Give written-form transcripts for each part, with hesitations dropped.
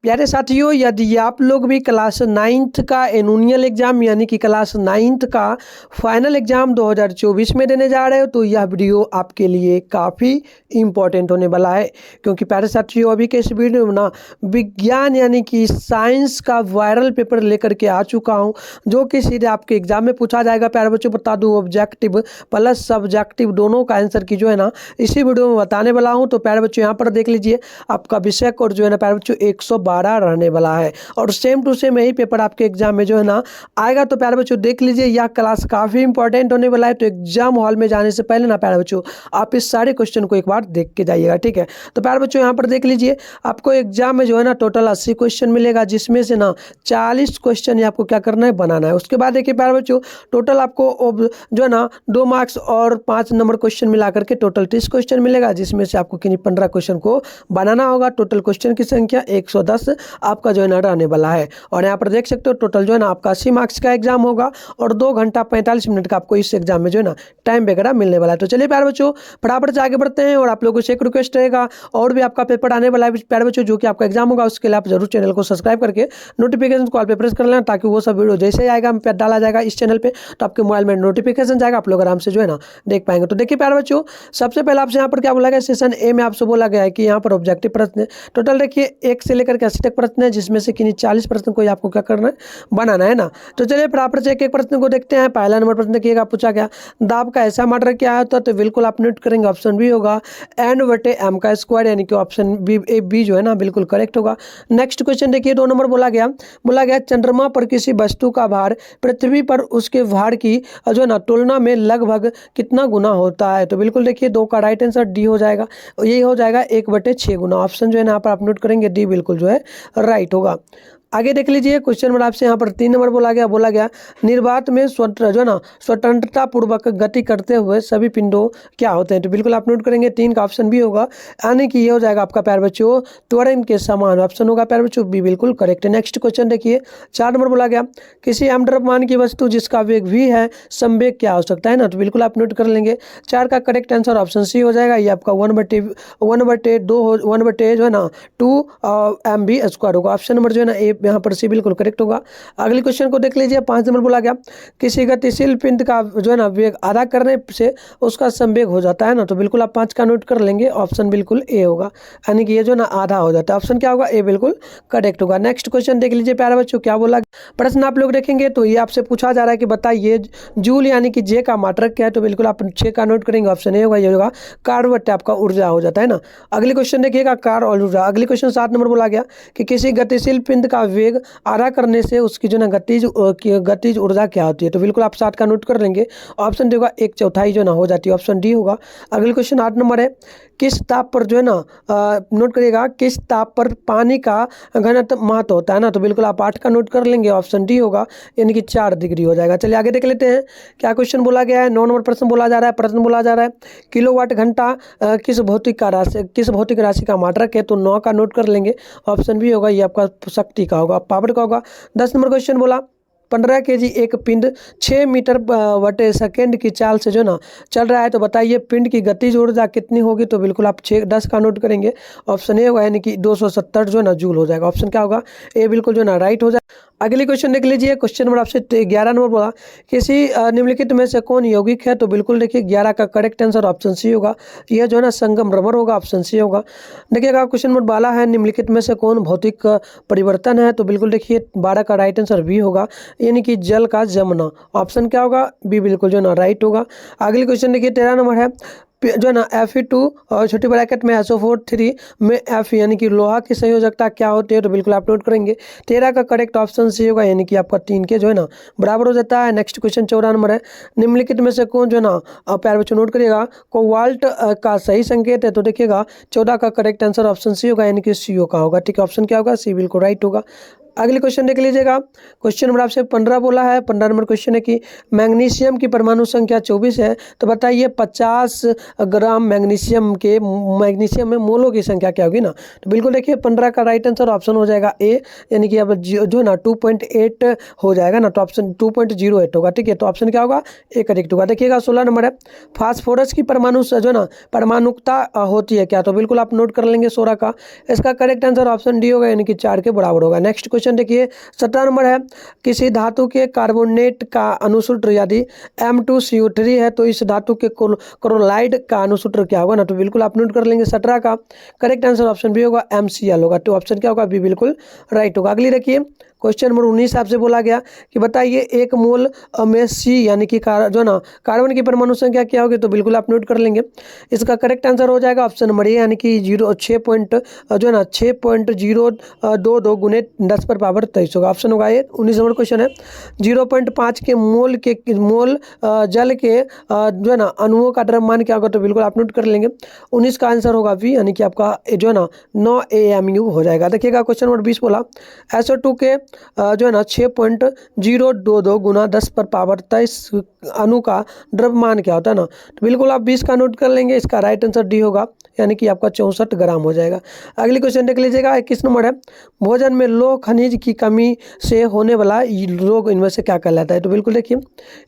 प्यारे साथियों, यदि आप लोग भी क्लास 9th का एनुअल एग्ज़ाम यानी कि क्लास 9th का फाइनल एग्ज़ाम 2024 में देने जा रहे हो तो यह वीडियो आपके लिए काफ़ी इम्पोर्टेंट होने वाला है। क्योंकि प्यारे साथियों, अभी के इस वीडियो में ना विज्ञान यानी कि साइंस का वायरल पेपर लेकर के आ चुका हूँ, जो कि सीधे आपके एग्ज़ाम में पूछा जाएगा। प्यारे बच्चों, बता दूँ ऑब्जेक्टिव प्लस सब्जेक्टिव दोनों का आंसर की जो है ना इसी वीडियो में बताने वाला हूँ। तो प्यारे बच्चों, यहाँ पर देख लीजिए, आपका विषय कोड जो है ना प्यारे बच्चों 112 रहने वाला है और सेम टू सेम यही पेपर आपके एग्जाम में जो है ना आएगा। तो प्यारे बच्चों देख लीजिए, यह क्लास काफ़ी इंपॉर्टेंट होने वाला है। तो एग्जाम हॉल में जाने से पहले ना प्यारे बच्चों आप इस सारे क्वेश्चन को एक बार देख के जाइएगा, ठीक है। तो प्यारे बच्चों यहाँ पर देख लीजिए, आपको एग्जाम में जो है ना टोटल 80 क्वेश्चन मिलेगा, जिसमें से ना 40 क्वेश्चन आपको क्या करना है, बनाना है। उसके बाद देखिए प्यारे बच्चों, टोटल आपको जो है ना 2 मार्क्स और 5 नंबर क्वेश्चन मिला करके टोटल 30 क्वेश्चन मिलेगा, जिसमें से आपको किन्हीं 15 क्वेश्चन को बनाना होगा। टोटल क्वेश्चन की संख्या 110 आपका जो है ना रहने वाला है। और यहाँ पर देख सकते हो टोटल जो है ना आपका 80 मार्क्स का एग्जाम होगा और 2 घंटा 45 मिनट का आपको इस एग्जाम में जो है ना टाइम वगैरह मिलने वाला है। तो चलिए प्यारे बच्चों फटाफट से आगे बढ़ते हैं। और आप लोगों से एक रिक्वेस्ट रहेगा, और भी आपका पेपर आने वाला है प्यारे बच्चों, जो कि आपका एग्जाम होगा, उसके लिए आप जरूर चैनल को सब्सक्राइब करके नोटिफिकेशन कॉल पे प्रेस कर लेना, ताकि वो सब वीडियो जैसे ही आएगा डाला जाएगा इस चैनल पे तो आपके मोबाइल में नोटिफिकेशन जाएगा, आप लोग आराम से जो है ना देख पाएंगे। तो देखिए प्यारे बच्चों, सबसे पहले आपसे यहाँ पर क्या बोला गया, सेशन ए में आपसे बोला गया है कि यहाँ पर ऑब्जेक्टिव प्रश्न है। टोटल देखिए 1 से लेकर के 80 तक प्रश्न है, जिसमें से किन्हीं 40 प्रश्न को आपको क्या करना है, बनाना है ना। तो चलिए फटाफट से एक एक प्रश्न को देखते हैं। पहला नंबर प्रश्न देखिएगा, पूछा गया दाब का ऐसा मात्रा क्या होता है, तो बिल्कुल आप नोट करेंगे ऑप्शन बी होगा n/m का स्क्वायर, यानी कि ऑप्शन बी जो है ना बिल्कुल करेक्ट होगा। नेक्स्ट क्वेश्चन देखिए 2 नंबर बोला गया चंद्रमा पर किसी वस्तु का भार पृथ्वी पर उसके भार की जो है ना तुलना में लगभग कितना गुना होता है, तो बिल्कुल देखिए 2 का राइट आंसर डी हो जाएगा। यही हो जाएगा 1/6 गुना। ऑप्शन जो है ना यहाँ पर आप नोट करेंगे डी बिल्कुल जो है राइट होगा। आगे देख लीजिए क्वेश्चन नंबर आपसे यहाँ पर 3 नंबर बोला गया निर्वात में जो है ना स्वतंत्रता पूर्वक गति करते हुए सभी पिंडों क्या होते हैं, तो बिल्कुल आप नोट करेंगे 3 का ऑप्शन बी होगा, यानी कि ये हो जाएगा आपका प्यारे बच्चों त्वरण के समान। ऑप्शन होगा प्यारे बच्चों बी बिल्कुल करेक्ट है। नेक्स्ट क्वेश्चन देखिए 4 नंबर बोला गया किसी अमद्रव्यमान की वस्तु जिसका वेग भी है संवेग क्या हो सकता है ना, तो बिल्कुल आप नोट कर लेंगे 4 का करेक्ट आंसर ऑप्शन सी हो जाएगा। ये आपका 1/2 जो है ना 2 mv² होगा। ऑप्शन नंबर जो है ना ए यहाँ पर सी बिल्कुल करेक्ट होगा। अगले क्वेश्चन को देख लीजिए 5 नंबर बोला गया किसी गतिशील पिंड का जो है ना वेग आधा करने से उसका संवेग हो जाता है ना, तो बिल्कुल आप 5 का नोट कर लेंगे। ऑप्शन बिल्कुल ए होगा, यानी कि ये जो ना आधा हो जाता है। ऑप्शन क्या होगा, ए बिल्कुल करेक्ट होगा। नेक्स्ट क्वेश्चन देख लीजिए प्यारे बच्चों, क्या बोला प्रश्न आप लोग देखेंगे तो ये आपसे पूछा जा रहा है कि बताइए जूल यानी कि जे का मात्रक क्या है, तो बिल्कुल आप 6 का नोट करेंगे। ऑप्शन ए होगा, ये होगा कार्य बट्टे आपका ऊर्जा हो जाता है ना। अगले क्वेश्चन देखिएगा कार्य और ऊर्जा। अगले क्वेश्चन 7 नंबर बोला गया कि किसी गतिशील पिंड का वेग आधा करने से उसकी जो ना गतिज ऊर्जा क्या होती है, तो बिल्कुल आप 7 का नोट कर लेंगे। ऑप्शन देगा 1/4 जो ना हो जाती है। ऑप्शन डी होगा। अगले क्वेश्चन 8 नंबर है किस ताप पर जो है ना नोट करिएगा किस ताप पर पानी का घनत्व महत्व होता है ना, तो बिल्कुल आप 8 का नोट कर लेंगे। ऑप्शन डी होगा, यानी कि 4 डिग्री हो जाएगा। चलिए आगे देख लेते हैं क्या क्वेश्चन बोला गया है। 9 नंबर प्रश्न बोला जा रहा है किलोवाट घंटा किस भौतिक राशि का मात्रक है, तो 9 का नोट कर लेंगे। ऑप्शन बी होगा, ये आपका शक्ति का होगा, पावर का होगा। 10 नंबर क्वेश्चन बोला 15 kg एक पिंड 6 मीटर/सेकेंड की चाल से जो ना चल रहा है, तो बताइए पिंड की गतिज ऊर्जा कितनी होगी, तो बिल्कुल आप 10 का नोट करेंगे। ऑप्शन ए होगा, यानी कि 270 जो है ना जूल हो जाएगा। ऑप्शन क्या होगा, ए बिल्कुल जो ना राइट हो जाएगा। अगले क्वेश्चन देख लीजिए क्वेश्चन नंबर आपसे 11 नंबर बोला किसी निम्नलिखित में से कौन यौगिक है, तो बिल्कुल देखिए 11 का करेक्ट आंसर ऑप्शन सी होगा, यह जो है ना संगमरमर होगा। ऑप्शन सी होगा। देखिएगा क्वेश्चन नंबर 12 है निम्नलिखित में से कौन भौतिक परिवर्तन है, तो बिल्कुल देखिए 12 का राइट आंसर बी होगा, यानी कि जल का जमना। ऑप्शन क्या होगा, बी बिल्कुल जो ना राइट होगा। अगले क्वेश्चन देखिए 13 नंबर है जो है ना Fe2 और छोटी ब्रैकेट में SO4 में F यानी कि लोहा की संयोजकता क्या होती है, तो बिल्कुल आप नोट करेंगे 13 का करेक्ट ऑप्शन सी होगा, यानी कि आपका 3 के जो है ना बराबर हो जाता है। नेक्स्ट क्वेश्चन 14 नंबर है निम्नलिखित में से कौन जो है ना प्यारे बच्चों नोट करिएगा कोबाल्ट का सही संकेत है, तो देखिएगा 14 का करेक्ट आंसर ऑप्शन सी होगा, यानी कि CO का होगा, ठीक है। ऑप्शन क्या होगा, सी बिल्कुल राइट होगा। अगले क्वेश्चन देख लीजिएगा। क्वेश्चन नंबर आपसे 15 बोला है। 15 नंबर क्वेश्चन है कि मैग्नीशियम की परमाणु संख्या 24 है, तो बताइए 50 ग्राम मैग्नीशियम में मोलों की संख्या क्या होगी ना। तो बिल्कुल देखिए 15 का राइट आंसर ऑप्शन हो जाएगा ए, यानी कि अब जो ना 2.8 हो जाएगा ना, तो ऑप्शन 2.08 होगा। ठीक है, तो ऑप्शन क्या होगा, ए करेक्ट होगा। देखिएगा 16 नंबर है, फास्फोरस की परमाणु जो ना परमाणुकता होती है क्या, तो बिल्कुल आप नोट कर लेंगे 16 का। इसका करेक्ट आंसर ऑप्शन डी होगा, यानी कि 4 के बराबर होगा। नेक्स्ट क्वेश्चन देखिए 17 नंबर है, किसी धातु के कार्बोनेट का अणुसूत्र यदि M2CO3 है, तो इस धातु के क्लोराइड का अणुसूत्र क्या होगा ना, तो बिल्कुल आप नोट कर लेंगे 17 का। करेक्ट आंसर ऑप्शन बी होगा, MCl होगा। तो ऑप्शन क्या होगा, बी बिल्कुल राइट होगा। अगली देखिए क्वेश्चन नंबर 19 आपसे बोला गया कि बताइए 1 मोल में सी यानी कि जो ना कार्बन की परमाणु संख्या क्या होगी, तो बिल्कुल आप नोट कर लेंगे। इसका करेक्ट आंसर हो जाएगा ऑप्शन नंबर ए, यानी कि 6.22 गुने 10 पर पावर 23 होगा। ऑप्शन होगा ये। 19 नंबर क्वेश्चन है, 0.5 के मोल जल के जो है ना अणुओं का द्रव्यमान क्या होगा, तो बिल्कुल आप नोट कर लेंगे। 19 का आंसर होगा बी, यानी कि आपका जो है ना 9 AMU हो जाएगा। देखिएगा क्वेश्चन नंबर 20 बोला SO2 के जो है ना 6.022 गुना 10 पर पावर 23 अणु का द्रव्यमान क्या होता है ना, तो बिल्कुल आप 20 का नोट कर लेंगे। इसका राइट आंसर डी होगा, यानी कि आपका 64 ग्राम हो जाएगा। अगली क्वेश्चन देख लीजिएगा। 21 नंबर है, भोजन में लौह खनिज की कमी से होने वाला रोग इनमें से क्या कहलाता है, तो बिल्कुल देखिए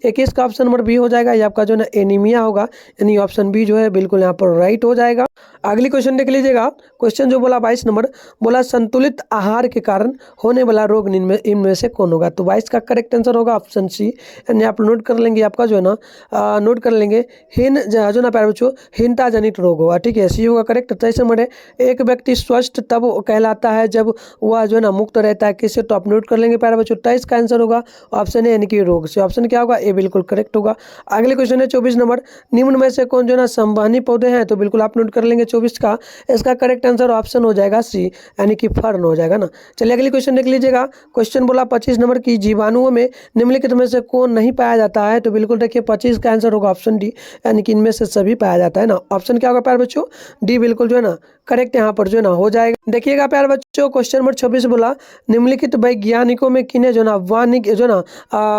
21 का ऑप्शन नंबर बी हो जाएगा। ये आपका जो है ना एनीमिया होगा, यानी ऑप्शन बी जो है बिल्कुल यहाँ पर राइट हो जाएगा। अगली क्वेश्चन देख लीजिएगा। क्वेश्चन जो बोला 22 नंबर बोला संतुलित आहार के कारण होने वाला रोग इनमें से कौन होगा, तो 22 का करेक्ट आंसर होगा ऑप्शन सी, यानी आप नोट कर लेंगे। आपका जो है ना नोट कर लेंगे जो ना प्यारे बच्चों हीनता जनित रोग होगा। ठीक है, सी होगा करेक्ट। 23 नंबर है, एक व्यक्ति स्वस्थ तब कहलाता है जब वह जो है ना मुक्त रहता है किससे, तो आप नोट कर लेंगे प्यारे बच्चों। 23 का आंसर होगा ऑप्शन ए, यानी कि रोग से। ऑप्शन क्या होगा, ए बिल्कुल करेक्ट होगा। अगले क्वेश्चन है 24 नंबर, निम्न में से कौन जो है ना संवहनी पौधे हैं, तो बिल्कुल आप नोट कर लेंगे 24 का। इसका करेक्ट आंसर ऑप्शन हो जाएगा सी, यानी कि फर्न हो जाएगा ना। चलिए अगली क्वेश्चन देख लीजिएगा। क्वेश्चन बोला 25 नंबर की जीवाणुओं में निम्नलिखित में से कौन नहीं पाया जाता है, तो बिल्कुल देखिए 25 का आंसर होगा ऑप्शन डी, यानी कि इनमें से सभी पाया जाता है ना। ऑप्शन क्या होगा प्यारे बच्चों, डी बिल्कुल जो है ना करेक्ट यहाँ पर जो है ना हो जाएगा। देखिएगा प्यारे बच्चों क्वेश्चन नंबर 26 बोला निम्नलिखित वैज्ञानिकों में किन्हें जो ना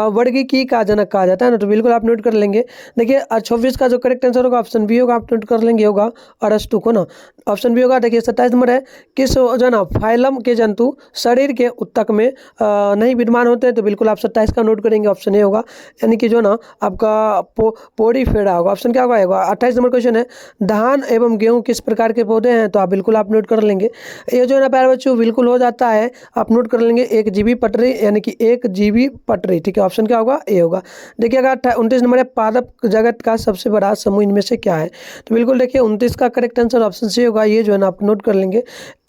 वर्गीकी का जनक कहा जाता है ना, तो बिल्कुल आप नोट कर लेंगे। देखिए 26 का जो करेक्ट आंसर होगा ऑप्शन बी होगा, आप नोट कर लेंगे, होगा अरस्तु को ना। ऑप्शन बी होगा। देखिए 27 नंबर है, किस जो ना फाइलम के जंतु शरीर के उत्तक में नहीं विद्यमान होते हैं, तो बिल्कुल आप 27 का नोट करेंगे, ऑप्शन ए होगा, यानी कि जो ना आपका पोड़ीफेरा होगा। ऑप्शन क्या होगा। 28 नंबर क्वेश्चन है, धान एवं गेहूं किस प्रकार के पौधे हैं, तो आप बिल्कुल आप नोट कर लेंगे। ये जो है ना प्यारे बच्चों बिल्कुल हो जाता है, आप नोट कर लेंगे एक जीवी पटरी, यानी कि एक जीवी पटरी। ठीक है, ऑप्शन क्या होगा, ए होगा। देखिएगा 29 नंबर है, पादप जगत का सबसे बड़ा समूह इनमें से क्या है, तो बिल्कुल देखिए 29 का करेक्ट आंसर ऑप्शन सी होगा। ये जो है ना आप नोट कर लेंगे,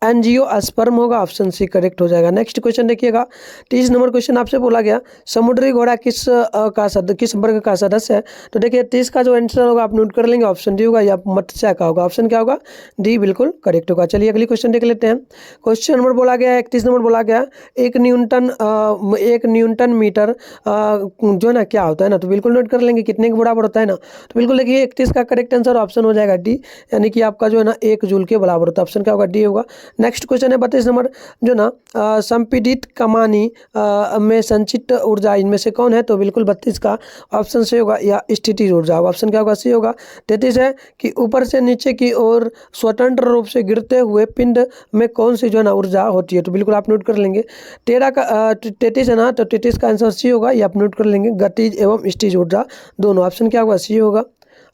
एंजियोस्पर्म होगा, ऑप्शन सी करेक्ट हो जाएगा। नेक्स्ट क्वेश्चन देखिएगा 30 नंबर क्वेश्चन आपसे बोला गया समुद्री घोड़ा किस वर्ग का सदस्य है, तो देखिए 30 का जो आंसर होगा आप नोट कर लेंगे, ऑप्शन डी होगा, या मत्स्य का होगा। ऑप्शन क्या होगा, डी बिल्कुल करेक्ट होगा। चलिए अगली क्वेश्चन देख लेते हैं। क्वेश्चन नंबर बोला गया 31 नंबर बोला गया एक न्यूटन मीटर जो है ना क्या होता है ना, तो बिल्कुल नोट कर लेंगे कितने के बराबर होता है ना, तो बिल्कुल देखिए 31 का करेक्ट आंसर ऑप्शन हो जाएगा डी, यानी कि आपका जो है ना 1 जूल के बराबर होता है। ऑप्शन क्या होगा, डी होगा। नेक्स्ट क्वेश्चन है 32 नंबर, जो ना संपीड़ित कमानी में संचित ऊर्जा इनमें से कौन है, तो बिल्कुल 32 का ऑप्शन सी होगा, या स्थितिज ऊर्जा होगा। ऑप्शन क्या होगा, सी होगा। 33 है कि ऊपर से नीचे की ओर स्वतंत्र रूप से गिरते हुए पिंड में कौन सी जो है ना ऊर्जा होती है, तो बिल्कुल आप नोट कर लेंगे। 33 है ना, तो 33 का आंसर सी होगा, ये आप नोट कर लेंगे, गतिज एवं स्थितिज ऊर्जा दोनों। ऑप्शन क्या होगा, सी होगा।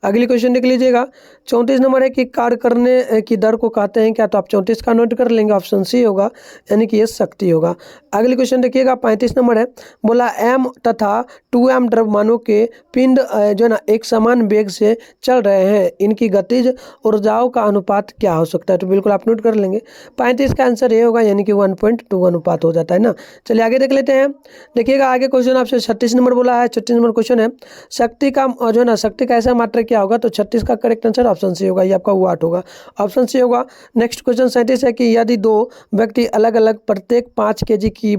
अगली क्वेश्चन देख लीजिएगा 34 नंबर है कि कार्य करने की दर को कहते हैं क्या, तो आप 34 का नोट कर लेंगे, ऑप्शन सी होगा, यानी कि ये शक्ति होगा। अगली क्वेश्चन देखिएगा 35 नंबर है, बोला m तथा 2m द्रव्यमानों के पिंड जो ना एक समान वेग से चल रहे हैं, इनकी गतिज ऊर्जाओं का अनुपात क्या हो सकता है, तो बिल्कुल आप नोट कर लेंगे। 35 का आंसर ये होगा, यानी कि 1.2 अनुपात हो जाता है ना। चलिए आगे देख लेते हैं। देखिएगा आगे क्वेश्चन आपसे 36 नंबर बोला है। 36 नंबर क्वेश्चन है, शक्ति का जो है ना शक्ति का ऐसा मात्रक क्या होगा, तो 36 का करेक्ट आंसर ऑप्शन सी होगा, ये आपका वाट होगा, ऑप्शन सी होगा। नेक्स्ट क्वेश्चन 37 है कि यदि दो व्यक्ति अलग अलग प्रत्येक 5 केजी की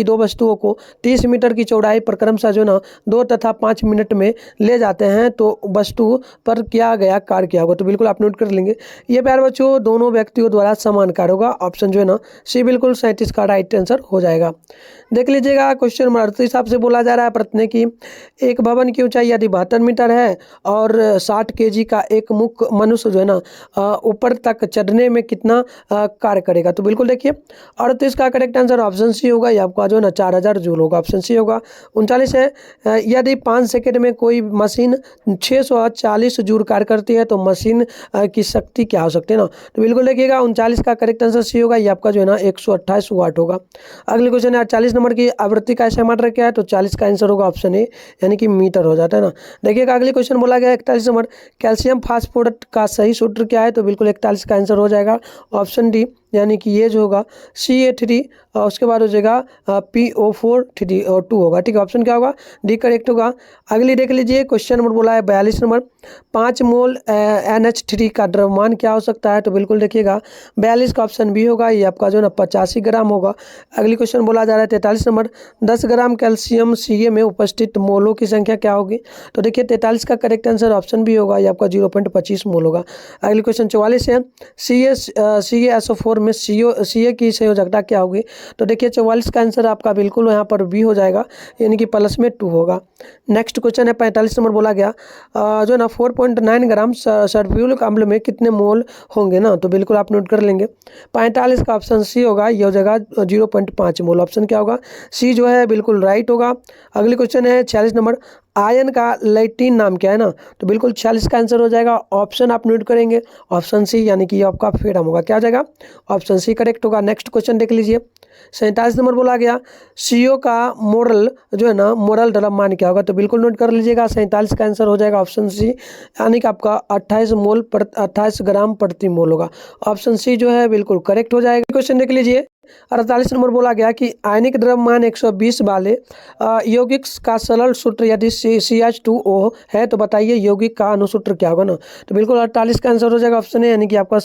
दो वस्तुओं को 30 मीटर की चौड़ाई पर क्रमशः जो ना 2 तथा 5 मिनट में ले जाते हैं तो वस्तु पर किया गया कार्य क्या होगा, तो बिल्कुल आप नोट कर लेंगे। ये प्यारे बच्चों दोनों व्यक्तियों द्वारा समान कार्य होगा, ऑप्शन जो है ना सी बिल्कुल 37 का राइट आंसर हो जाएगा। देख लीजिएगा क्वेश्चन नंबर 38 हिसाब से बोला जा रहा है प्रश्न है कि एक भवन की ऊंचाई यदि 72 मीटर है और 60 केजी का एक मुख्य मनुष्य जो है ना ऊपर तक चढ़ने में कितना कार्य करेगा, तो बिल्कुल देखिए 38 का करेक्ट आंसर ऑप्शन सी होगा, ये आपका जो है ना 4000 जूल होगा, ऑप्शन सी होगा। 39 है यदि 5 सेकंड में कोई मशीन 640 जूल कार्य करती है तो मशीन की शक्ति क्या हो सकती है ना, तो बिल्कुल देखिएगा 39 का करेक्ट आंसर सी होगा, ये आपका जो है ना 128 वाट होगा। अगले क्वेश्चन है 40 नंबर की आवृत्ति का समाटर क्या है, तो 40 का आंसर होगा ऑप्शन ए यानी कि मीटर हो जाता है ना। देखिएगा अगले क्वेश्चन बोला गया 41 नंबर कैल्शियम फास्फोरेट का सही सूत्र क्या है, तो बिल्कुल 41 का आंसर हो जाएगा ऑप्शन डी यानी कि ये जो होगा CA3 और उसके बाद हो जाएगा PO4 2 होगा, ठीक है, ऑप्शन क्या होगा डी करेक्ट होगा। अगली देख लीजिए क्वेश्चन नंबर बोला है 42 नंबर 5 मोल NH3 का द्रव्यमान क्या हो सकता है, तो बिल्कुल देखिएगा 42 का ऑप्शन बी होगा, ये आपका जो है ना 85 ग्राम होगा। अगली क्वेश्चन बोला जा रहा है 43 नंबर 10 ग्राम कैल्शियम Ca में उपस्थित मोलों की संख्या क्या होगी, तो देखिए 43 का करेक्ट आंसर ऑप्शन बी होगा, ये आपका 0.25 मोल होगा। अगली क्वेश्चन 44 है CaSO4 में Ca की संयोजकता क्या होगी, तो देखिए 44 का आंसर आपका बिल्कुल यहाँ पर बी हो जाएगा यानी कि प्लस में 2 होगा। नेक्स्ट क्वेश्चन है 45 नंबर बोला गया जो ना 4.9 ग्राम सल्फ्यूरिक अम्ल में कितने मोल होंगे ना, तो बिल्कुल आप नोट कर लेंगे 45 का ऑप्शन सी होगा, ये हो जाएगा 0.5 मोल, ऑप्शन क्या होगा सी जो है बिल्कुल राइट होगा। अगली क्वेश्चन है 46 नंबर आयन का लैटिन नाम क्या है ना, तो बिल्कुल 46 का आंसर हो जाएगा, ऑप्शन आप नोट करेंगे ऑप्शन सी यानी कि आपका फ्रीडम होगा, क्या हो जाएगा ऑप्शन सी करेक्ट होगा। नेक्स्ट क्वेश्चन देख लीजिए 47 नंबर बोला गया CO का मोरल जो है ना मोरल द्रव्यमान क्या होगा, तो बिल्कुल नोट कर लीजिएगा 47 का आंसर हो जाएगा ऑप्शन सी यानी कि आपका 28 ग्राम प्रति मोल होगा, ऑप्शन सी जो है बिल्कुल करेक्ट हो जाएगा। क्वेश्चन देख लीजिए 48 नंबर बोला गया कि आयनिक द्रव्यमान 120 वाले यौगिक का सरल सूत्र यदि CH2O है तो बताइए यौगिक का अनुसूत्र क्या होगा ना, तो बिल्कुल 48 का आंसर हो जाएगा ऑप्शन है यानी कि आपका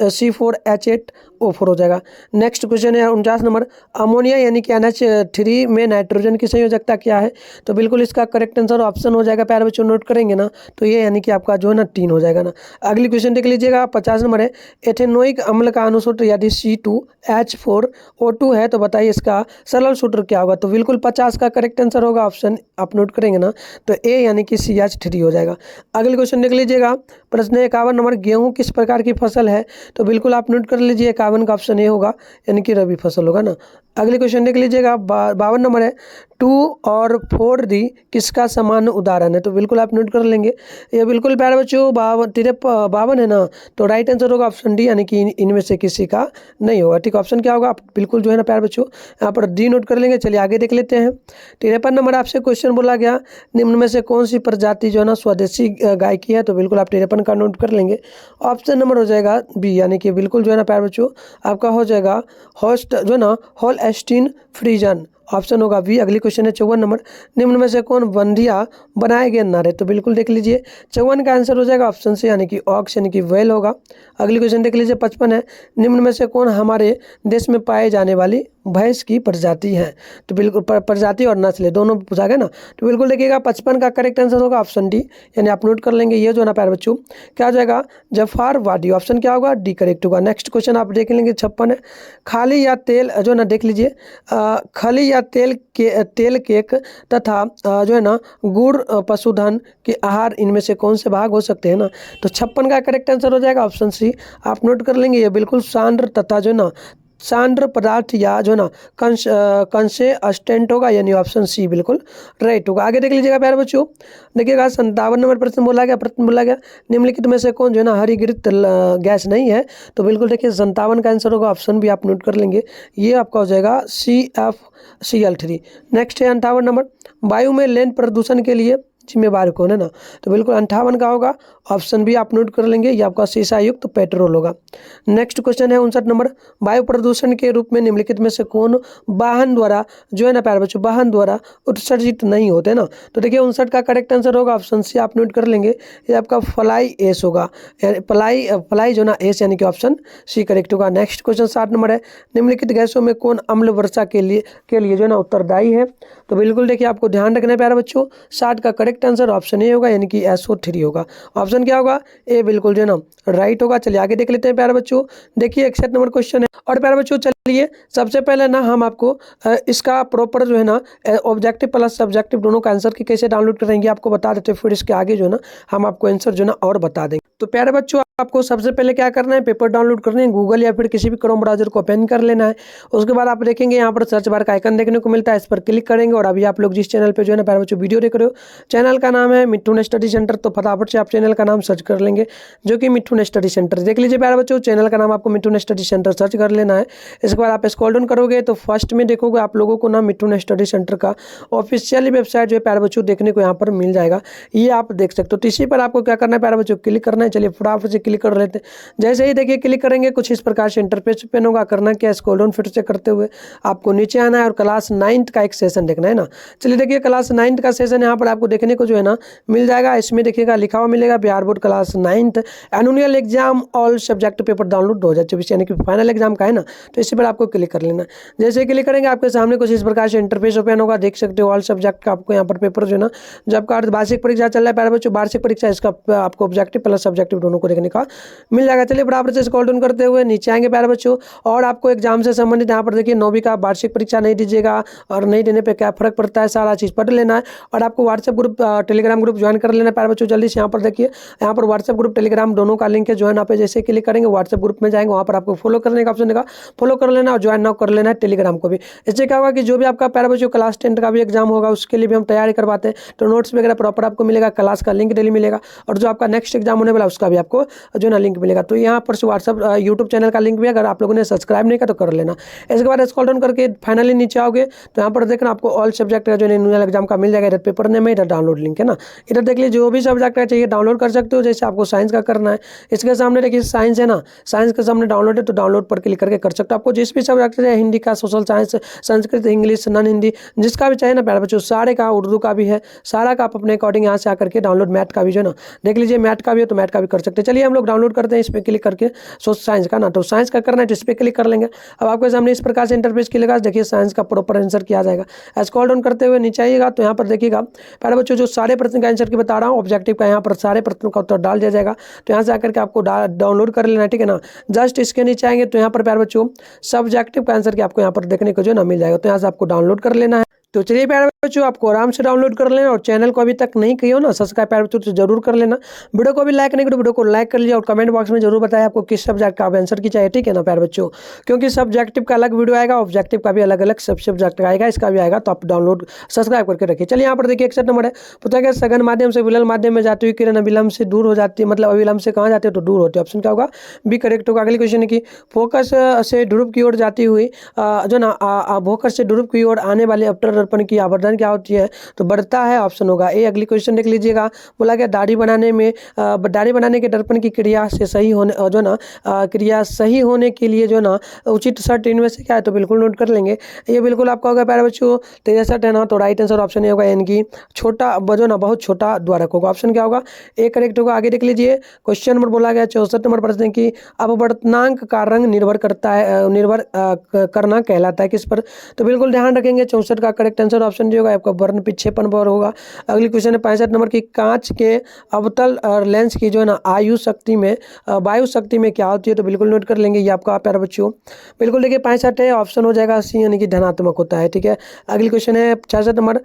C4H4 हो जाएगा। नेक्स्ट क्वेश्चन है 49 नंबर अमोनिया यानी कि NH3 में नाइट्रोजन की संयोजकता क्या है, तो बिल्कुल इसका करेक्ट आंसर ऑप्शन हो जाएगा, प्यारे बच्चों नोट करेंगे ना तो ये यानी कि आपका जो है ना 3 हो जाएगा ना। अगली क्वेश्चन देख लीजिएगा 50 नंबर है एथेनोइक अम्ल का अनुसूत्र यदि C2H4O2 है तो बताइए इसका सरल सूत्र क्या होगा, तो बिल्कुल 50 का करेक्ट आंसर होगा, ऑप्शन आप नोट करेंगे ना तो ए यानी कि CH3 हो जाएगा। अगले क्वेश्चन देख लीजिएगा प्रश्न 51 नंबर गेहूं किस प्रकार की फसल है, तो बिल्कुल आप नोट कर लीजिए 51 का ऑप्शन ए होगा यानी कि रबी फसल होगा ना। अगले क्वेश्चन देख लीजिएगा 52 नंबर है 2 और 4D किसका समान उदाहरण है, तो बिल्कुल आप नोट कर लेंगे, ये बिल्कुल प्यारे बच्चों 52 है ना, तो राइट आंसर होगा ऑप्शन डी यानी कि इनमें से किसी का नहीं होगा, ठीक, ऑप्शन क्या होगा आप बिल्कुल जो है ना प्यारे बच्चों यहाँ पर डी नोट कर लेंगे। चलिए आगे देख लेते हैं 53 नंबर आपसे क्वेश्चन बोला गया निम्न में से कौन सी प्रजाति जो है ना स्वदेशी गाय की है, तो बिल्कुल आप 53 का नोट कर लेंगे, ऑप्शन नंबर हो जाएगा बी यानी कि बिल्कुल जो है ना प्यारे बच्चों आपका हो जाएगा होस्ट जो है ना होल्स्टीन फ्रीजन, ऑप्शन होगा बी। अगली क्वेश्चन है 54 नंबर निम्न में से कौन बंधिया बनाए गए नर है, तो बिल्कुल देख लीजिए 54 का आंसर हो जाएगा ऑप्शन से यानी कि ऑक्स यानी कि वेल होगा। अगली क्वेश्चन देख लीजिए 55 है निम्न में से कौन हमारे देश में पाए जाने वाली भैंस की प्रजाति है, तो बिल्कुल प्रजाति और नस्ल दोनों पूछा गया ना, तो बिल्कुल देखिएगा 55 का करेक्ट आंसर होगा ऑप्शन डी यानी आप नोट कर लेंगे, ये जो है ना प्यारे बच्चों क्या हो जाएगा जफरवादी, ऑप्शन क्या होगा डी करेक्ट होगा। नेक्स्ट क्वेश्चन आप देख लेंगे 56 है खाली या तेल जो ना देख लीजिए खली या तेल केक तथा जो है ना गुड़ पशुधन के आहार इनमें से कौन से भाग हो सकते हैं ना, तो 56 का करेक्ट आंसर हो जाएगा ऑप्शन सी, आप नोट कर लेंगे ये बिल्कुल सांद्र तथा जो ना सांद्र पदार्थ या जो ना कंसे अस्टेंट होगा यानी ऑप्शन सी बिल्कुल राइट होगा। आगे देख लीजिएगा प्यारे बच्चों देखिएगा 57 नंबर प्रश्न बोला गया निम्नलिखित में से कौन जो है ना हरिघृत गैस नहीं है, तो बिल्कुल देखिए 57 का आंसर होगा, ऑप्शन भी आप नोट कर लेंगे, ये आपका हो जाएगा CFCl3। नेक्स्ट है 58 नंबर वायु में लैंड प्रदूषण के लिए जिम्मेवार कौन है ना, तो बिल्कुल 58 का होगा। ऑप्शन बी आप नोट कर लेंगे, ये आपका शीशा युक्त तो पेट्रोल होगा। नेक्स्ट क्वेश्चन है 59 नंबर, वायु प्रदूषण के रूप में निम्नलिखित में से कौन वाहन द्वारा जो है ना प्यारे बच्चों वाहन द्वारा उत्सर्जित नहीं होते ना, तो देखिए 59 का करेक्ट आंसर होगा ऑप्शन सी आप नोट कर लेंगे, ये आपका फ्लाई एस होगा, फ्लाई जो ना एस यानी कि ऑप्शन सी करेक्ट होगा। नेक्स्ट क्वेश्चन 60 नंबर है, निम्नलिखित गैसों में कौन अम्ल वर्षा के लिए जो है ना उत्तरदायी है, तो बिल्कुल देखिए आपको ध्यान रखना है प्यारे बच्चों, 60 का करेक्ट आंसर ऑप्शन ए होगा यानी कि SO3 होगा। ऑप्शन क्या होगा, ए बिल्कुल जो है ना राइट होगा। चलिए आगे देख लेते हैं प्यारे बच्चों, देखिए 61 नंबर क्वेश्चन है। और प्यारे बच्चों चलिए सबसे पहले ना हम आपको इसका प्रॉपर जो है ना ऑब्जेक्टिव प्लस सब्जेक्टिव दोनों का आंसर की कैसे डाउनलोड करेंगे आपको बता देते हैं, फिर इसके आगे जो है ना हम आपको आंसर जो है ना और बता देंगे। तो प्यारे बच्चों आपको सबसे पहले क्या करना है, पेपर डाउनलोड करने हैं, गूगल या फिर किसी भी क्रोम ब्राउजर को ओपन कर लेना है। उसके बाद आप देखेंगे यहाँ पर सर्च बार का आइकन देखने को मिलता है, इस पर क्लिक करेंगे। और अभी आप लोग जिस चैनल पे जो है ना प्यारे बच्चों वीडियो देख रहे हो, चैनल का नाम है मिठुन स्टडी सेंटर, तो फटाफट से आप चैनल का नाम सर्च कर लेंगे जो कि मिठुन स्टडी सेंटर। देख लीजिए प्यारे बच्चों, चैनल का नाम आपको मिठुन स्टडी सेंटर सर्च कर लेना है। इसके बाद आप स्क्रॉल डाउन करोगे तो फर्स्ट में देखोगे आप लोगों को ना मिठुन स्टडी सेंटर का ऑफिशियल वेबसाइट जो है प्यारे बच्चों देखने को यहाँ पर मिल जाएगा, ये आप देख सकते हो। तो इसी पर आपको क्या करना है प्यारे बच्चों, क्लिक करना है। चलिए फटाफट से क्लिक कर लेते हैं। जैसे ही देखिए क्लिक करेंगे कुछ इस प्रकार से इंटरफेस ओपन होगा। करना क्या, स्क्रॉल डाउन फिर से करते हुए आपको नीचे आना है और क्लास 9th का एक सेशन देखना है ना। चलिए देखिए क्लास 9th का सेशन यहाँ पर आपको देखने को जो है ना मिल जाएगा। इसमें देखिएगा लिखा हुआ मिलेगा Bihar board class 9th annual exam all subject paper download 2024 यानी कि फाइनल एग्जाम का है ना, तो इसी पर आपको क्लिक कर लेना। जैसे क्लिक करेंगे आपके सामने कुछ इस प्रकार से इंटरफेस ओपन होगा। देख सकते हो ऑल सब्जेक्ट का आपको यहाँ पर पेपर जो है ना, जब आपका वार्षिक परीक्षा चल रहा है प्यारे बच्चों, वार्षिक परीक्षा इसका आपको ऑब्जेक्टिव प्लस सब्जेक्टिव दोनों को देखने का मिल जाएगा। चलिए बराबर से स्क्रॉल डाउन करते हुए नीचे आएंगे प्यारे बच्चों, और आपको एग्जाम से संबंधित यहाँ पर देखिए 9वीं का वार्षिक परीक्षा नहीं दीजिएगा और नहीं देने पे क्या फर्क पड़ता है, सारा चीज़ पढ़ लेना है। और आपको WhatsApp group Telegram group join कर लेना है प्यारे बच्चों जल्दी से। यहाँ पर देखिए यहाँ पर व्हाट्सएप ग्रुप टेलीग्राम दोनों का लिंक है, ज्वाइन आप जैसे क्लिक करेंगे व्हाट्सएप ग्रुप में जाएंगे, वहाँ पर आपको फॉलो करने का ऑप्शन देगा, फॉलो कर लेना और ज्वाइन नाउ कर लेना है टेलीग्राम को भी। इससे क्या होगा कि जो भी आपका प्यारे बच्चों क्लास 10 का भी एग्जाम होगा उसके लिए भी हम तैयारी करवाते हैं, तो नोट्स वगैरह प्रॉपर आपको मिलेगा, क्लास का लिंक डेली मिलेगा, और जो आपका नेक्स्ट एग्जाम होने वाला उसका भी आपको जो ना लिंक मिलेगा। तो यहाँ पर व्हाट्सएप यूट्यूब चैनल का लिंक भी अगर आप लोगों ने सब्सक्राइब नहीं किया तो कर लेना। इसके बाद स्क्रॉल डाउन करके फाइनली नीचे आओगे तो यहाँ पर देखना आपको ऑल सब्जेक्ट का जो एनुअल एग्जाम का मिल जाएगा, इधर पेपर नेम है, इधर डाउनलोड लिंक है ना। इधर देख लीजिए जो भी सब्जेक्ट का चाहिए डाउनलोड कर सकते हो, जैसे आपको साइंस का करना है इसके सामने देखिए साइंस है ना, साइंस के सामने डाउनलोड है तो डाउनलोड पर क्लिक करके कर सकते हो। आपको जिस भी सब्जेक्ट चाहिए, हिंदी का, social science, Sanskrit, English, non Hindi, जिसका भी चाहिए ना प्यारे बच्चों, सारे का, उर्दू का भी है, सारा का आप अपने अकॉर्डिंग यहाँ से आकर के डाउनलोड, मैथ का भी जो है ना देख लीजिए, मैथ का भी है तो मैथ का भी कर सकते हैं। चलिए हम लोग डाउनलोड करते हैं इस पर क्लिक करके सोशल साइंस का ना, तो साइंस का करना है तो इस पर क्लिक कर लेंगे। अब आपके सामने इस प्रकार से इंटरफेस खुलेगा, देखिए साइंस का प्रॉपर आंसर किया जाएगा। स्क्रॉल डाउन करते हुए नीचे आइएगा तो यहाँ पर देखिएगा प्यारे बच्चों जो सारे प्रश्न का आंसर की बता रहा हूँ ऑब्जेक्टिव का, यहाँ पर सारे प्रश्नों का उत्तर डाल दिया जाएगा, तो यहाँ से आकर के आपको डाउनलोड कर लेना है, ठीक है ना। जस्ट इसके नीचे आएंगे तो यहाँ पर प्यारे बच्चों सब्जेक्टिव का आंसर की आपको यहाँ पर देखने को जो ना मिल जाएगा, तो यहाँ से आपको डाउनलोड कर लेना है। तो चलिए प्यारे बच्चों आपको आराम से डाउनलोड कर लेना, और चैनल को अभी तक नहीं किया हो ना सब्सक्राइब प्यारे बच्चों तो जरूर कर लेना। वीडियो को भी लाइक नहीं करो, वीडियो को लाइक कर लीजिए और कमेंट बॉक्स में जरूर बताएं आपको किस सब्जेक्ट का आंसर की चाहिए, ठीक है ना प्यारे बच्चों, क्योंकि सब्जेक्टिव का अलग वीडियो आएगा, ऑब्जेक्टिव का भी अलग अलग सब सब्जेक्ट आएगा, इसका भी आएगा, तो आप डाउनलोड सब्सक्राइब करके रखिए। चलिए यहाँ पर देखिए 61 नंबर है, पता है सघन माध्यम से विरल माध्यम में जाती हुई किरण अविलंब से दूर हो जाती है, मतलब अविलंब से कहाँ जाती है तो दूर होती है। ऑप्शन क्या होगा, बी करेक्ट होगा। अगली क्वेश्चन है कि फोकस से ध्रुव की ओर जाती हुई जो ना फोकस से ध्रुव की ओर आने वाले अपटर दर्पण की आवर्धन क्या होती है तो बढ़ता है, ऑप्शन होगा ए। अगली क्वेश्चन देख लीजिएगा, बोला गया दाढ़ी बनाने के दर्पण की क्रिया से सही होने जो ना क्रिया सही होने के लिए जो ना उचित शर्त इनमें से क्या है, तो बिल्कुल नोट कर लेंगे। ये बिल्कुल आपका होगा प्यारे बच्चों 63 है ना, तो राइट आंसर ऑप्शन ए होगा, यानी कि छोटा जो ना बहुत छोटा द्वारक होगा। ऑप्शन क्या होगा, ए करेक्ट होगा। आगे देख लीजिए क्वेश्चन नंबर बोला गया 64 नंबर प्रश्न की अपवर्तनांक का रंग निर्भर करना कहलाता है किस पर, तो बिल्कुल ध्यान रखेंगे 64 का करेक्ट आंसर ऑप्शन जो होगा आपका वर्ण विक्षेपण पर होगा। अगली क्वेश्चन है 65 नंबर की कांच के अवतल लेंस की जो है ना वायु शक्ति में क्या होती है, तो बिल्कुल नोट कर लेंगे, ये आपका प्यारे बच्चों बिल्कुल देखिए 65 है, ऑप्शन हो जाएगा सी यानी कि धनात्मक होता है, ठीक है। अगली क्वेश्चन है 66 नंबर,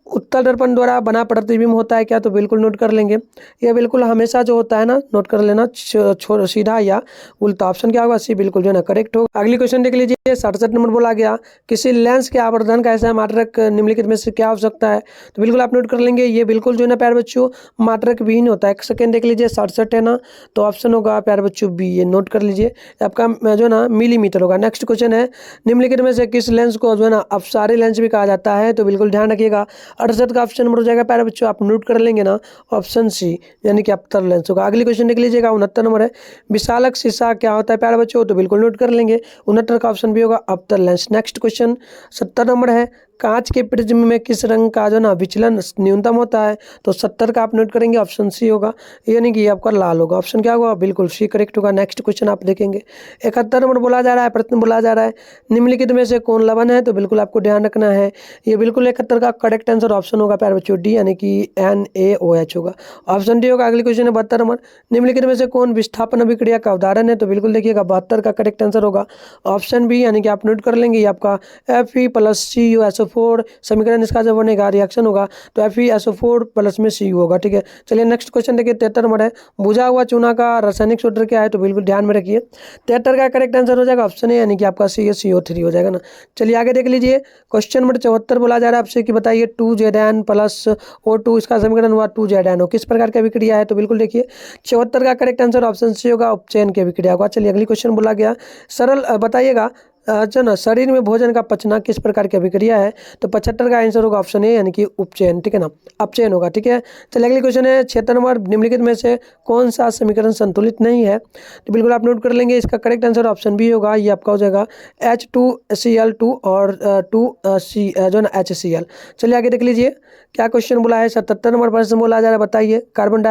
उत्तल दर्पण द्वारा बना प्रतिबिंब होता है क्या, तो बिल्कुल नोट कर लेंगे, ये बिल्कुल हमेशा जो होता है ना नोट कर लेना सीधा या उल्टा। ऑप्शन क्या होगा, सी बिल्कुल जो है ना करेक्ट होगा। अगली क्वेश्चन देख लीजिए 67 नंबर बोला गया किसी लेंस के आवर्धन का ऐसा मात्रक निम्नलिखित में से क्या हो सकता है, तो बिल्कुल आप नोट कर लेंगे, ये बिल्कुल जो है ना प्यारे बच्चों मात्रक विहीन होता है। एक सेकेंड देख लीजिए 67 है ना, तो ऑप्शन होगा प्यारे बच्चों बी, ये नोट कर लीजिए आपका जो ना मिलीमीटर होगा। नेक्स्ट क्वेश्चन है निम्नलिखित में से किस लेंस को जो है ना अपसारी लेंस भी कहा जाता है, तो बिल्कुल ध्यान रखिएगा 68 का ऑप्शन नंबर हो जाएगा प्यारे बच्चों, आप नोट कर लेंगे ना, ऑप्शन सी यानी कि अवतल लेंस होगा। अगली क्वेश्चन देख लीजिएगा, 69 नंबर है, विशालक शीशा क्या होता है प्यारे बच्चों, तो बिल्कुल नोट कर लेंगे, 69 का ऑप्शन भी होगा अवतल लेंस। नेक्स्ट क्वेश्चन 70 नंबर है, कांच के प्रिज्म में किस रंग का जो ना विचलन न्यूनतम होता है, तो 70 का आप नोट करेंगे, ऑप्शन सी होगा, यानी कि आपका लाल होगा। ऑप्शन क्या होगा, बिल्कुल सी करेक्ट होगा। नेक्स्ट क्वेश्चन आप देखेंगे, 71 नंबर बोला जा रहा है, प्रश्न बोला जा रहा है, निम्नलिखित में से कौन लवण है, तो बिल्कुल आपको ध्यान रखना है, ये बिल्कुल 71 का करेक्ट आंसर ऑप्शन होगा प्यारे बच्चों, डी यानी कि NaOH होगा, ऑप्शन डी होगा। अगली क्वेश्चन है 72 नंबर, निम्नलिखित में से कौन विस्थापन अभिक्रिया का उदाहरण है, तो बिल्कुल देखिएगा 72 का करेक्ट आंसर होगा, ऑप्शन बी यानी कि आप नोट कर लेंगे, ये आपका Fe+CuSO4 समीकरण इसका जब बनेगा, रिएक्शन होगा तो FeSO4 प्लस में Cu होगा। ठीक है, चलिए नेक्स्ट क्वेश्चन देखिए, 73 नंबर है, बुझा हुआ चूना का रासायनिक सूत्र क्या है, तो बिल्कुल ध्यान में रखिए, 73 का करेक्ट आंसर हो जाएगा ऑप्शन ए यानी कि आपका CaCO3 हो जाएगा ना। चलिए आगे देख लीजिए, क्वेश्चन नंबर 74 बोला जा रहा है आपसे कि बताइए 2Zn प्लस O2 इसका समीकरण हुआ 2Zn किस प्रकार की अभिक्रिया है, तो बिल्कुल देखिए 74 का करेक्ट आंसर ऑप्शन सी होगा, उपचयन की अभिक्रिया होगा। चलिए अगली क्वेश्चन बोला गया, सरल बताइएगा अच्छा ना, शरीर में भोजन का पचना किस प्रकार की अभिक्रिया है, तो 75 का आंसर होगा ऑप्शन ए यानी कि उपचयन। ठीक है ना, अपचयन होगा। ठीक है, चलिए अगली क्वेश्चन है 76 नंबर, निम्नलिखित में से कौन सा समीकरण संतुलित नहीं है, तो बिल्कुल आप नोट कर लेंगे, इसका करेक्ट आंसर ऑप्शन बी होगा, ये आपका हो जाएगा H2Cl2 और 2C जो ना HCl। चलिए आगे देख लीजिए, क्या क्वेश्चन बोला है, 77 नंबर प्रश्न बोला जा रहा है, बताइए कार्बन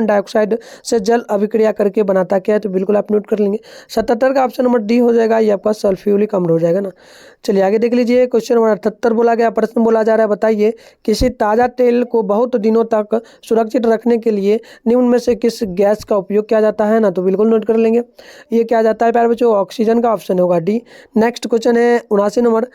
डाइऑक्साइड से जल अभिक्रिया करके बनाता क्या है, तो बिल्कुल आप नोट कर लेंगे, 77 का ऑप्शन नंबर डी हो जाएगा, ये आपका सल्फ्यूरिक अम्ल हो जाएगा ना। चलिए आगे देख लीजिए, क्वेश्चन नंबर 78 बोला गया, प्रश्न बोला जा रहा है, बताइए किसी ताज़ा तेल को बहुत दिनों तक सुरक्षित रखने के लिए निम्न में से किस गैस का उपयोग किया जाता है ना, तो बिल्कुल नोट कर लेंगे, ये क्या जाता है प्यारे बच्चों, ऑक्सीजन का ऑप्शन होगा डी। नेक्स्ट क्वेश्चन है 79 नंबर,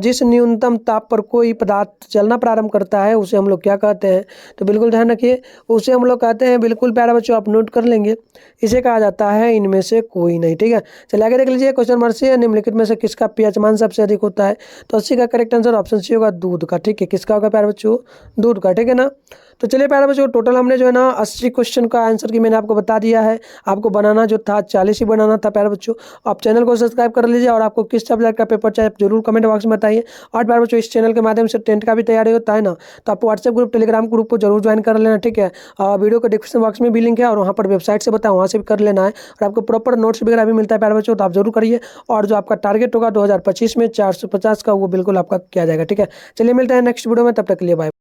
जिस न्यूनतम ताप पर कोई पदार्थ जलना प्रारंभ करता है उसे हम लोग क्या कहते हैं, तो बिल्कुल ध्यान रखिए, उसे हम लोग कहते हैं, बिल्कुल प्यारे बच्चों आप नोट कर लेंगे, इसे कहा जाता है इनमें से कोई नहीं। ठीक है, चलिए आगे देख लीजिए, क्वेश्चन नंबर से निम्नलिखित में से किसका pH मान सबसे अधिक होता है, तो 80 का करेक्ट आंसर ऑप्शन सी होगा, दूध का। ठीक है, किसका होगा प्यारे बच्चों, दूध का। ठीक है ना, तो चलिए प्यारे बच्चों, टोटल हमने जो है ना 80 क्वेश्चन का आंसर की मैंने आपको बता दिया है, आपको बनाना जो था 40 ही बनाना था प्यारे बच्चों। आप चैनल को सब्सक्राइब कर लीजिए, और आपको किस सब्जेक्ट का पेपर चाहिए जरूर कमेंट बॉक्स में बताइए। और प्यारे बच्चों, इस चैनल के माध्यम से 10th का भी तैयारी होता है ना, तो आप व्हाट्सएप ग्रुप टेलीग्राम ग्रुप को जरूर ज्वाइन कर लेना। ठीक है, वीडियो को डिस्क्रिप्शन बॉक्स में भी लिंक है, और वहाँ पर वेबसाइट से बताया वहाँ से भी कर लेना है, और आपको प्रॉपर नोट्स वगैरह भी मिलता है प्यारे बच्चों, तो आप जरूर करिए। और जो आपका टारगेट होगा 2025 में 450 का, वो बिल्कुल आपका किया जाएगा। ठीक है, चलिए मिलते हैं नेक्स्ट वीडियो में, तब तक के लिए बाय।